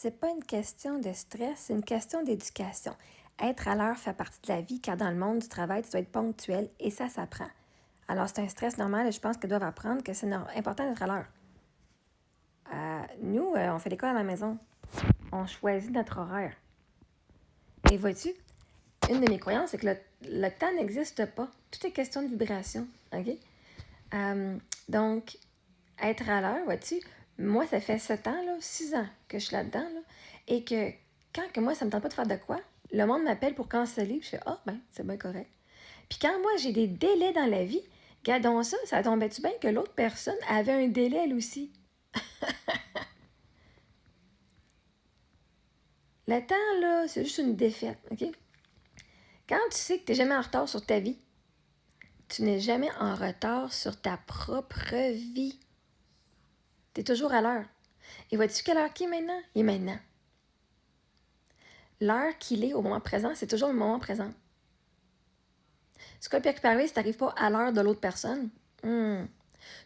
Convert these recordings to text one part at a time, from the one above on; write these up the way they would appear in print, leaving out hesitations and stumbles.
c'est pas une question de stress, c'est une question d'éducation. Être à l'heure fait partie de la vie, car dans le monde du travail, tu dois être ponctuel et ça s'apprend. Alors, c'est un stress normal et je pense qu'ils doivent apprendre que c'est important d'être à l'heure. Nous, on fait l'école à la maison. On choisit notre horaire. Et vois-tu, une de mes croyances, c'est que le temps n'existe pas. Tout est question de vibration. OK? Donc, être à l'heure, vois-tu, moi, ça fait 7 ans, 6 ans que je suis là-dedans, là, et que quand que moi, ça me tente pas de faire de quoi, le monde m'appelle pour canceller, puis je fais « Ah, ben, c'est bien correct. » Puis quand moi, j'ai des délais dans la vie, regardons ça, ça tombait-tu bien que l'autre personne avait un délai, elle aussi? Le temps, là, c'est juste une défaite, OK? Quand tu sais que tu n'es jamais en retard sur ta vie, tu n'es jamais en retard sur ta propre vie. Tu es toujours à l'heure. Et vois-tu quelle heure qu'il est maintenant? Il est maintenant. L'heure qu'il est au moment présent, c'est toujours le moment présent. C'est quoi le pire qui peut arriver si tu n'arrives pas à l'heure de l'autre personne?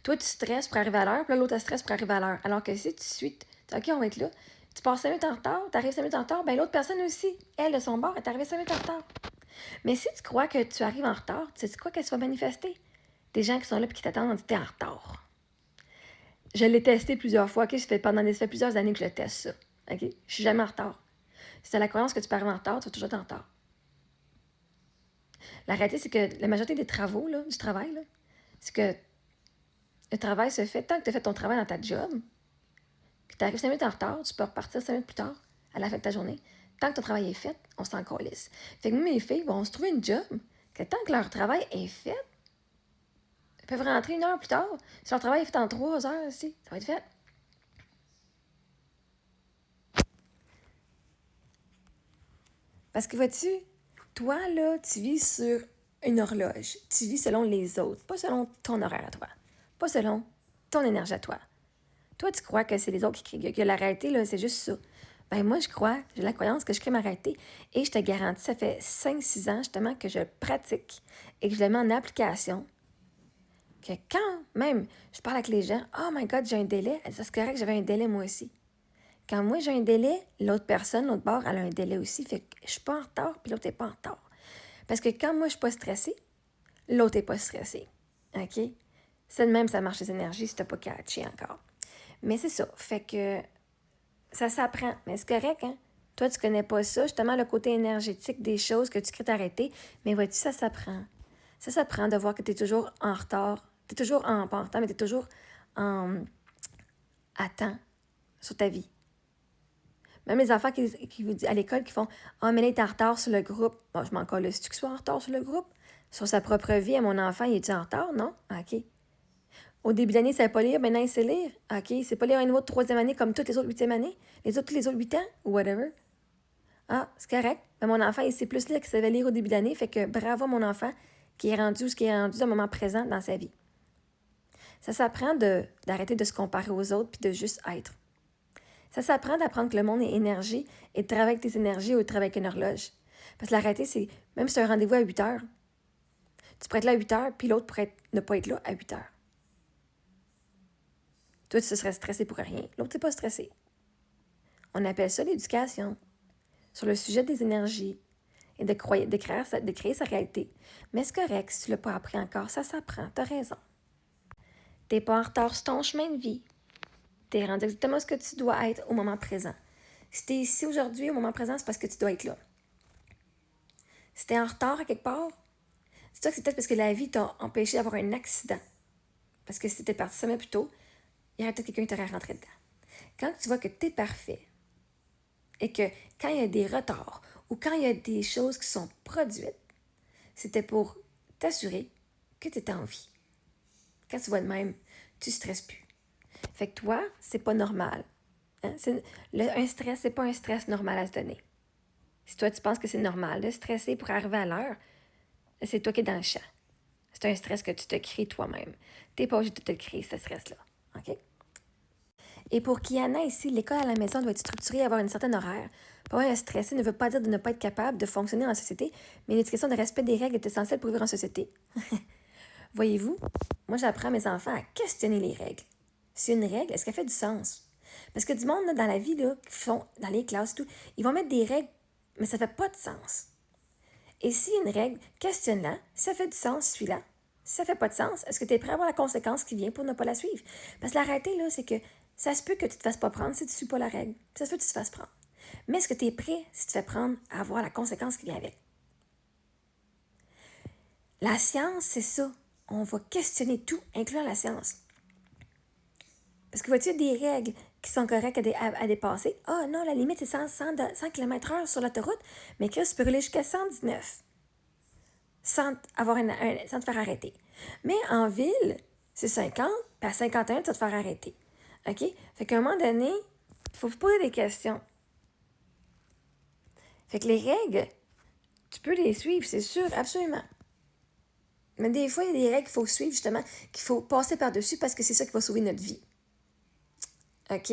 Toi, tu stresses pour arriver à l'heure, puis l'autre, elle stresse pour arriver à l'heure. Alors que si tu suis, tu dis, OK, on va être là, tu passes 5 minutes en retard, tu arrives 5 minutes en retard, bien l'autre personne aussi, elle, de son bord, elle est arrivée 5 minutes en retard. Mais si tu crois que tu arrives en retard, tu sais quoi qu'elle se va manifester? Des gens qui sont là et qui t'attendent, on dit, t'es en retard. Je l'ai testé plusieurs fois, OK? Ça fait plusieurs années que je teste ça. OK? Je suis jamais en retard. Si tu as la croyance que tu peux arriver en retard, tu vas toujours être en retard. La réalité, c'est que la majorité des travaux, là, du travail, là, c'est que le travail se fait tant que tu as fait ton travail dans ta job, que tu arrives 5 minutes en retard, tu peux repartir 5 minutes plus tard, à la fin de ta journée. Tant que ton travail est fait, on s'en calisse. Fait que nous, mes filles vont se trouver une job que tant que leur travail est fait, elles peuvent rentrer 1 heure plus tard. Si leur travail est fait en 3 heures aussi, ça va être fait. Parce que vois-tu, toi, là, tu vis sur une horloge. Tu vis selon les autres, pas selon ton horaire à toi. Pas selon ton énergie à toi. Toi, tu crois que c'est les autres qui créent, que la réalité, là, c'est juste ça. Ben moi, je crois, j'ai la croyance que je crée ma réalité. Et je te garantis, ça fait 5-6 ans, justement, que je pratique et que je le mets en application. Que quand même, je parle avec les gens, « Oh my God, j'ai un délai. » Elle dit, « C'est correct, j'avais un délai moi aussi. » Quand moi, j'ai un délai, l'autre personne, l'autre bord, elle a un délai aussi. Fait que je suis pas en retard, puis l'autre n'est pas en retard. Parce que quand moi, je suis pas stressée, l'autre n'est pas stressé. OK? C'est de même, ça marche les énergies si tu n'as pas catché encore. Mais c'est ça. Fait que ça s'apprend. Mais c'est correct, hein? Toi, tu connais pas ça, justement, le côté énergétique des choses que tu crées t'arrêter. Mais vois-tu, ça s'apprend. Ça s'apprend de voir que tu es toujours en retard. Tu es toujours pas en retard, mais tu es toujours en à temps sur ta vie. Même les enfants qui vous disent à l'école qui font « Ah, mais là, il est en retard sur le groupe. » Bon, je m'en colle. Est-ce que tu sois en retard sur le groupe? Sur sa propre vie, à mon enfant, il est en retard? Non? OK. Au début d'année, il ne savait pas lire, maintenant il sait lire. OK. C'est pas lire un niveau de 3e année comme toutes les autres 8e années, tous les autres 8 ans, ou whatever. Ah, c'est correct. Mais mon enfant, il sait plus lire qu'il savait lire au début d'année, fait que bravo à mon enfant qui est rendu ce qui est rendu à un moment présent dans sa vie. Ça s'apprend d'arrêter de se comparer aux autres puis de juste être. Ça s'apprend d'apprendre que le monde est énergie et de travailler avec tes énergies ou de travailler avec une horloge. Parce que la réalité, c'est, même si tu as un rendez-vous à 8 heures, tu pourrais être là à 8 heures, puis l'autre pourrait ne pas être là à 8 heures. Toi, tu serais stressé pour rien. L'autre, n'est pas stressé. On appelle ça l'éducation. Sur le sujet des énergies et de créer sa réalité. Mais c'est correct si tu ne l'as pas appris encore. Ça s'apprend. Tu as raison. Tu n'es pas en retard sur ton chemin de vie. Tu es rendu exactement ce que tu dois être au moment présent. Si tu es ici aujourd'hui, au moment présent, c'est parce que tu dois être là. Si tu es en retard à quelque part, c'est peut-être parce que la vie t'a empêché d'avoir un accident. Parce que si tu étais parti 5 minutes plus tôt, il y aurait peut-être quelqu'un qui t'aurait rentré dedans. Quand tu vois que tu es parfait et que quand il y a des retards ou quand il y a des choses qui sont produites, c'était pour t'assurer que tu étais en vie. Quand tu vois de même, tu ne stresses plus. Fait que toi, c'est pas normal. Hein? Un stress, c'est pas un stress normal à se donner. Si toi, tu penses que c'est normal de stresser pour arriver à l'heure, c'est toi qui es dans le champ. C'est un stress que tu te crées toi-même. Tu n'es pas obligé de te le créer, ce stress-là. OK? Et pour Kiana, ici, l'école à la maison doit être structurée et avoir une certaine horaire. Pas un stressé ne veut pas dire de ne pas être capable de fonctionner dans la société, mais une éducation de respect des règles est essentielle pour vivre en société. Voyez-vous, moi, j'apprends à mes enfants à questionner les règles. Si une règle, est-ce qu'elle fait du sens? Parce que du monde, là, dans la vie, là, qui font, dans les classes, tout, ils vont mettre des règles, mais ça fait pas de sens. Et s'il y a une règle, questionne-la. Si ça fait du sens, suis-la. Si ça fait pas de sens, est-ce que tu es prêt à voir la conséquence qui vient pour ne pas la suivre? Parce que la réalité, là, c'est que ça se peut que tu te fasses pas prendre si tu suis pas la règle. Ça se peut que tu te fasses prendre. Mais est-ce que tu es prêt, si tu te fais prendre, à voir la conséquence qui vient avec? La science, c'est ça. On va questionner tout, incluant la science. Parce que vois-tu des règles qui sont correctes à dépasser? Ah non, la limite, c'est 100 km/h sur l'autoroute, mais Chris, tu peux rouler jusqu'à 119 sans te faire arrêter. Mais en ville, c'est 50, puis à 51, tu vas te faire arrêter. OK? Fait qu'à un moment donné, il faut se poser des questions. Fait que les règles, tu peux les suivre, c'est sûr, absolument. Mais des fois, il y a des règles qu'il faut suivre, justement, qu'il faut passer par-dessus parce que c'est ça qui va sauver notre vie. OK?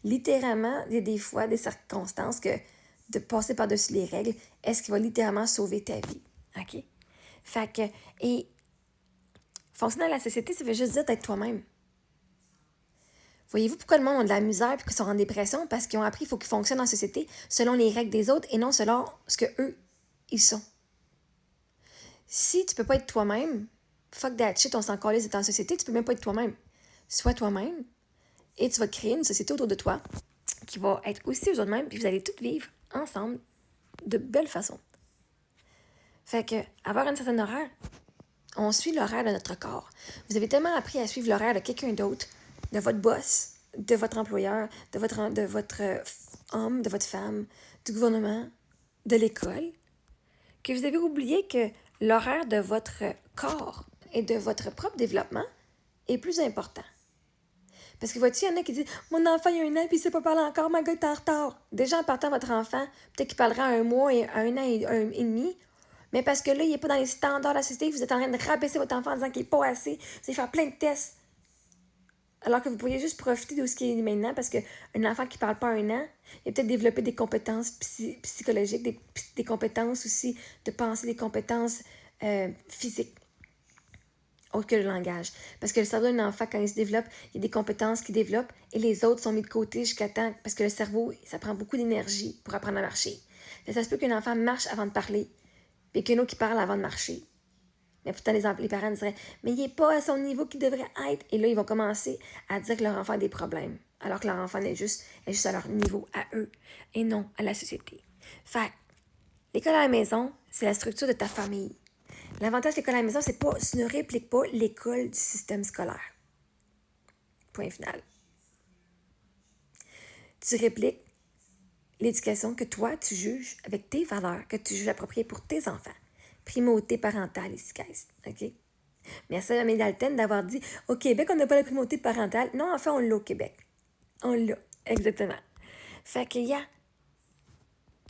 Littéralement, il y a des fois, des circonstances que de passer par-dessus les règles, est-ce qu'il va littéralement sauver ta vie? OK? Fait que, et fonctionner dans la société, ça veut juste dire d'être toi-même. Voyez-vous pourquoi le monde a de la misère et qu'ils sont en dépression? Parce qu'ils ont appris qu'il faut qu'ils fonctionnent en société selon les règles des autres et non selon ce que eux, ils sont. Si tu peux pas être toi-même, fuck that shit, on s'en calisse d'être en société, tu peux même pas être toi-même. Sois toi-même et tu vas créer une société autour de toi qui va être aussi aux autres mêmes, puis vous allez toutes vivre ensemble de belle façon. Fait que, avoir une certaine horaire, on suit l'horaire de notre corps. Vous avez tellement appris à suivre l'horaire de quelqu'un d'autre, de votre boss, de votre employeur, de votre homme, de votre femme, du gouvernement, de l'école, que vous avez oublié que l'horaire de votre corps et de votre propre développement est plus important. Parce que vois-tu, il y en a qui disent « Mon enfant, il a 1 an, puis il ne sait pas parler encore, ma gars est en retard. » Déjà, en partant, votre enfant, peut-être qu'il parlera 1 mois, et 1 an et demi, mais parce que là, il n'est pas dans les standards de la société, vous êtes en train de rabaisser votre enfant en disant qu'il n'est pas assez, vous allez faire plein de tests. Alors que vous pourriez juste profiter de ce qui est maintenant, parce qu'un enfant qui ne parle pas 1 an, il a peut-être développé des compétences psychologiques, des compétences aussi de pensée, des compétences physiques, autre que le langage. Parce que le cerveau d'un enfant, quand il se développe, il y a des compétences qu'il développe et les autres sont mis de côté jusqu'à temps, parce que le cerveau, ça prend beaucoup d'énergie pour apprendre à marcher. Mais ça se peut qu'un enfant marche avant de parler, puis qu'un autre qui parle avant de marcher. Mais pourtant, les parents diraient « Mais il n'est pas à son niveau qu'il devrait être. » Et là, ils vont commencer à dire que leur enfant a des problèmes, alors que leur enfant est juste à leur niveau, à eux, et non à la société. Fait l'école à la maison, c'est la structure de ta famille. L'avantage de l'école à la maison, c'est pas, tu ne répliques pas l'école du système scolaire. Point final. Tu répliques l'éducation que toi, tu juges avec tes valeurs, que tu juges appropriées pour tes enfants. Primauté parentale ici, guys. OK? Merci à Amélie Dalton d'avoir dit au Québec, on n'a pas la primauté parentale. Non, en fait, on l'a au Québec. On l'a, exactement. Fait que,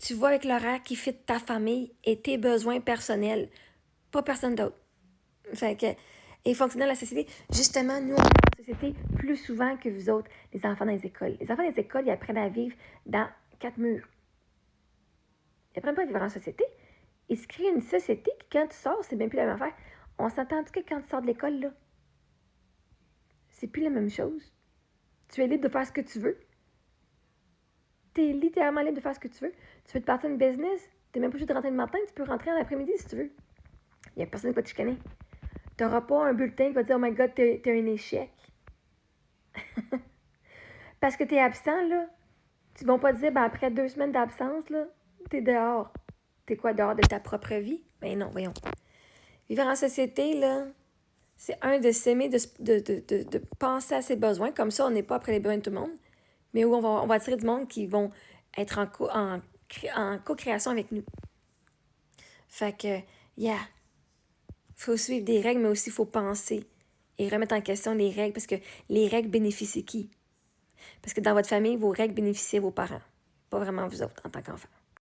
tu vois avec l'horaire qui fit ta famille et tes besoins personnels, pas personne d'autre. Fait que, et fonctionner dans la société, justement, nous, on est dans la société plus souvent que vous autres, les enfants dans les écoles. Les enfants dans les écoles, ils apprennent à vivre dans 4 murs. Ils apprennent pas à vivre en société. Ils se créent une société qui, quand tu sors, c'est bien plus la même affaire. On s'entend que quand tu sors de l'école, là, c'est plus la même chose. Tu es libre de faire ce que tu veux. Tu es littéralement libre de faire ce que tu veux. Tu veux te partir une business, tu n'es même pas obligé de rentrer le matin, tu peux rentrer en après-midi si tu veux. Il n'y a personne qui va te chicaner. Tu n'auras pas un bulletin qui va te dire « Oh my God, t'es un échec. » Parce que tu es absent, là. Tu ne vas pas te dire « Après 2 semaines d'absence, là, tu es dehors. » T'es quoi, dehors de ta propre vie? Ben non, voyons. Vivre en société, là, c'est de s'aimer, de penser à ses besoins. Comme ça, on n'est pas après les besoins de tout le monde, mais où on va attirer du monde qui vont être en co-création avec nous. Fait que, faut suivre des règles, mais aussi il faut penser et remettre en question les règles, parce que les règles bénéficient qui? Parce que dans votre famille, vos règles bénéficient vos parents, pas vraiment vous autres en tant qu'enfants.